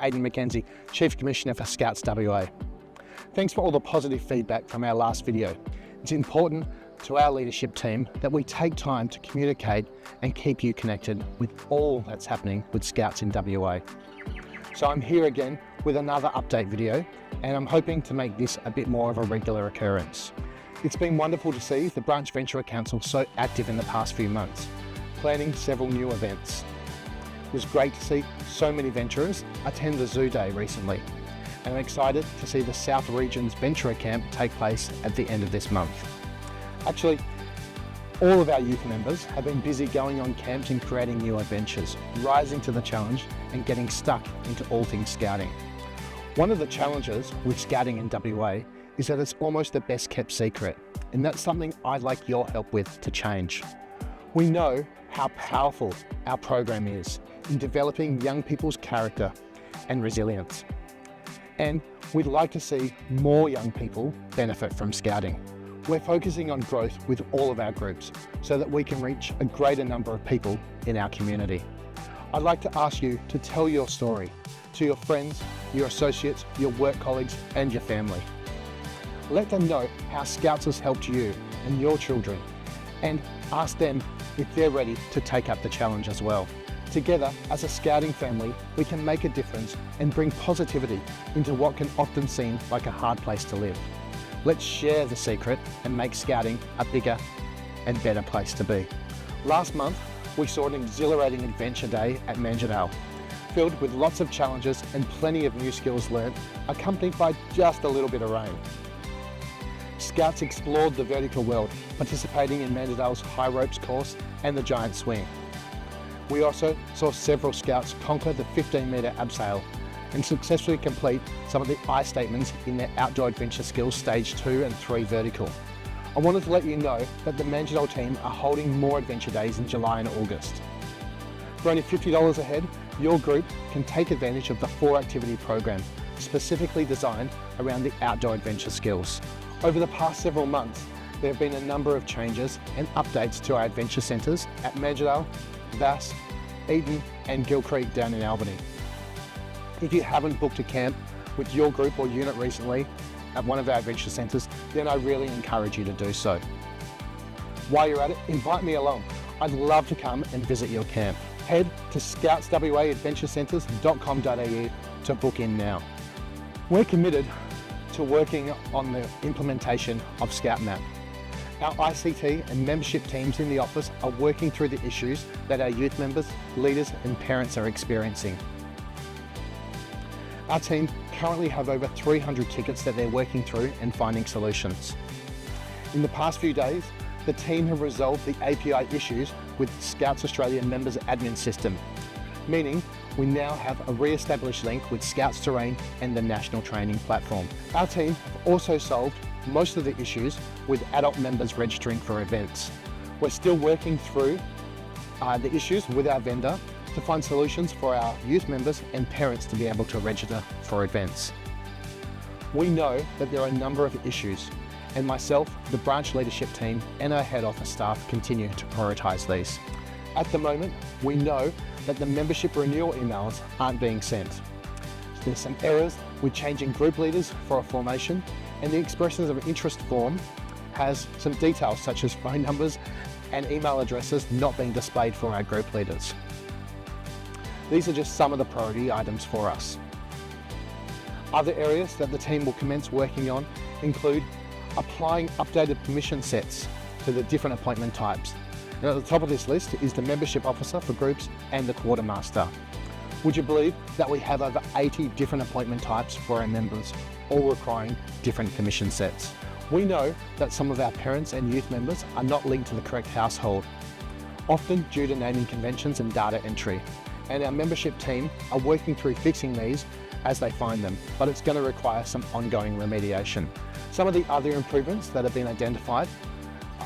Aidan McKenzie, Chief Commissioner for Scouts WA. Thanks for all the positive feedback from our last video. It's important to our leadership team that we take time to communicate and keep you connected with all that's happening with Scouts in WA. So I'm here again with another update video, and I'm hoping to make this a bit more of a regular occurrence. It's been wonderful to see the Branch Venturer Council so active in the past few months, planning several new events. It was great to see so many venturers attend the Zoo Day recently, and I'm excited to see the South Region's Venturer Camp take place at the end of this month. Actually, all of our youth members have been busy going on camps and creating new adventures, rising to the challenge and getting stuck into all things scouting. One of the challenges with scouting in WA is that it's almost the best kept secret, and that's something I'd like your help with to change. We know how powerful our program is in developing young people's character and resilience, and we'd like to see more young people benefit from scouting. We're focusing on growth with all of our groups so that we can reach a greater number of people in our community. I'd like to ask you to tell your story to your friends, your associates, your work colleagues, and your family. Let them know how Scouts has helped you and your children, and ask them if they're ready to take up the challenge as well. Together, as a scouting family, we can make a difference and bring positivity into what can often seem like a hard place to live. Let's share the secret and make scouting a bigger and better place to be. Last month, we saw an exhilarating adventure day at Manjirdale, filled with lots of challenges and plenty of new skills learnt, accompanied by just a little bit of rain. Scouts explored the vertical world, participating in Manjirdale's high ropes course and the giant swing. We also saw several Scouts conquer the 15-metre abseil and successfully complete some of the ice statements in their outdoor adventure skills stage 2 and 3 vertical. I wanted to let you know that the Manjirdale team are holding more adventure days in July and August. For only $50 a head, your group can take advantage of the 4-activity program, specifically designed around the outdoor adventure skills. Over the past several months, there have been a number of changes and updates to our adventure centres at Manjirdale, Vass, Eden and Gill Creek down in Albany. If you haven't booked a camp with your group or unit recently at one of our adventure centres, then I really encourage you to do so. While you're at it, invite me along. I'd love to come and visit your camp. Head to scoutswaadventurecenters.com.au to book in now. We're committed to working on the implementation of ScoutMap. Our ICT and membership teams in the office are working through the issues that our youth members, leaders and parents are experiencing. Our team currently have over 300 tickets that they're working through and finding solutions. In the past few days, the team have resolved the API issues with Scouts Australia members admin system, meaning we now have a re-established link with Scouts Terrain and the National Training Platform. Our team have also solved most of the issues with adult members registering for events. We're still working through the issues with our vendor to find solutions for our youth members and parents to be able to register for events. We know that there are a number of issues, and myself, the branch leadership team and our head office staff continue to prioritise these. At the moment, we know that the membership renewal emails aren't being sent. There's some errors with changing group leaders for a formation, and the expressions of interest form has some details such as phone numbers and email addresses not being displayed for our group leaders. These are just some of the priority items for us. Other areas that the team will commence working on include applying updated permission sets to the different appointment types. And at the top of this list is the membership officer for groups and the quartermaster. Would you believe that we have over 80 different appointment types for our members, all requiring different permission sets? We know that some of our parents and youth members are not linked to the correct household, often due to naming conventions and data entry. And our membership team are working through fixing these as they find them, but it's going to require some ongoing remediation. Some of the other improvements that have been identified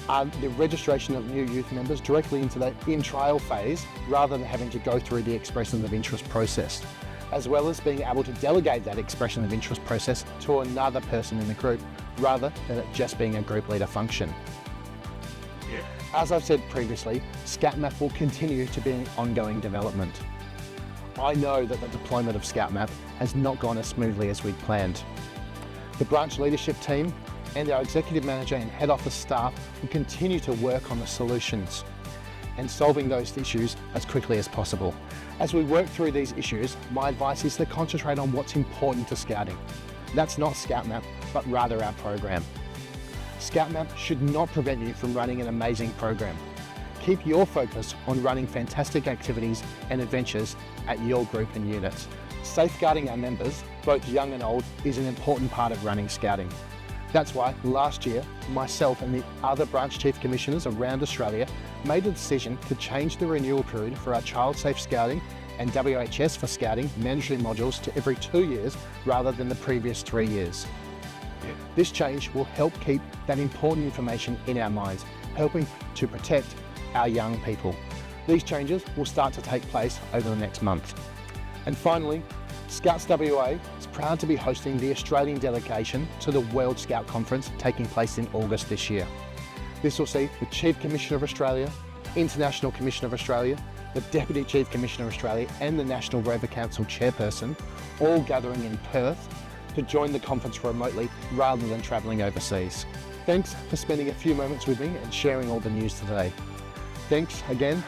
are the registration of new youth members directly into the in-trial phase rather than having to go through the expression of interest process, as well as being able to delegate that expression of interest process to another person in the group rather than it just being a group leader function. As I've said previously, ScoutMap will continue to be an ongoing development. I know that the deployment of ScoutMap has not gone as smoothly as we'd planned. The branch leadership team and our executive manager and head office staff will continue to work on the solutions and solving those issues as quickly as possible. As we work through these issues, my advice is to concentrate on what's important to scouting. That's not ScoutMap, but rather our program. ScoutMap should not prevent you from running an amazing program. Keep your focus on running fantastic activities and adventures at your group and units. Safeguarding our members, both young and old, is an important part of running scouting. That's why last year, myself and the other branch chief commissioners around Australia made a decision to change the renewal period for our Child Safe Scouting and WHS for Scouting mandatory modules to every 2 years rather than the previous 3 years. This change will help keep that important information in our minds, helping to protect our young people. These changes will start to take place over the next month. And finally, Scouts WA is proud to be hosting the Australian delegation to the World Scout Conference taking place in August this year. This will see the Chief Commissioner of Australia, International Commissioner of Australia, the Deputy Chief Commissioner of Australia and the National Rover Council Chairperson all gathering in Perth to join the conference remotely rather than travelling overseas. Thanks for spending a few moments with me and sharing all the news today. Thanks again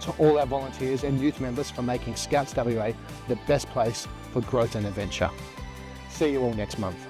to all our volunteers and youth members for making Scouts WA the best place for growth and adventure. See you all next month.